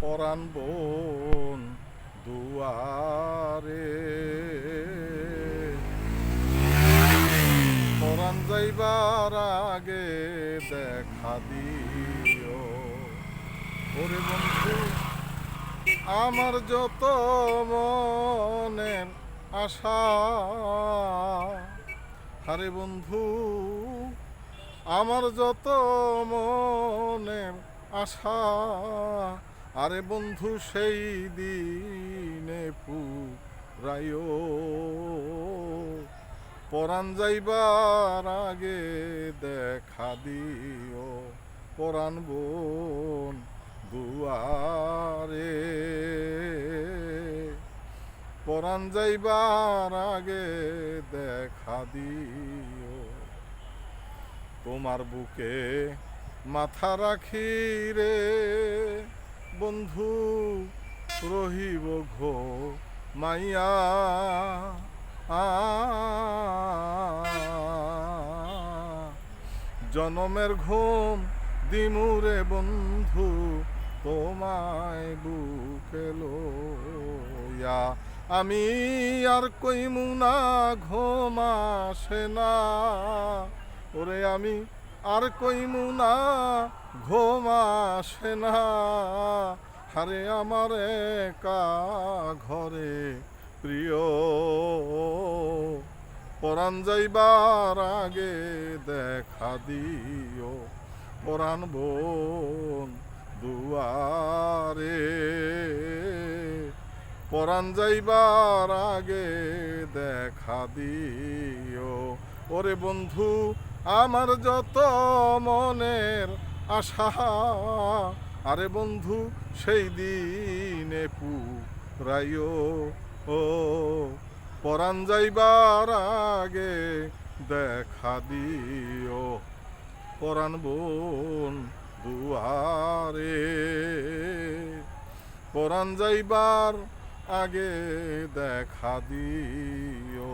পরাণ বোন দুয়ারে, পরাণ যাইবার আগে দেখা দিও। ওরে বন্ধু আমার যত মনের আশা, আরে বন্ধু আমার যত মনের আশা, আরে বন্ধু সেই দিনে পুরাইও। পরাণ যাইবার আগে দেখা দিও, পরাণ বোন দুয়ারে, পরাণ যাইবার আগে দেখা দিও। তোমার বুকে মাথা রাখি রে বন্ধু রহিব ঘো মাইয়া, জনমের ঘুম দিমুরে বন্ধু তোমায় বুকে লইয়া। আমি আর কইমু না ঘুম আসে না, ওরে আমি আর কইমু না ঘুম আসে না, হারে আমার একা ঘরে প্রিয়। পরাণ যাইবার আগে দেখা দিও, পরাণ বোন দুয়ারে, পরাণ যাইবার আগে দেখা দিও। ওরে বন্ধু আমার যত মনের আশা, আরে বন্ধু সেই দিনে পুরাইও। ও পরাণ যাইবার আগে দেখা দিও, পরাণ বোন দুয়ারে, পরাণ যাইবার আগে দেখা দিও।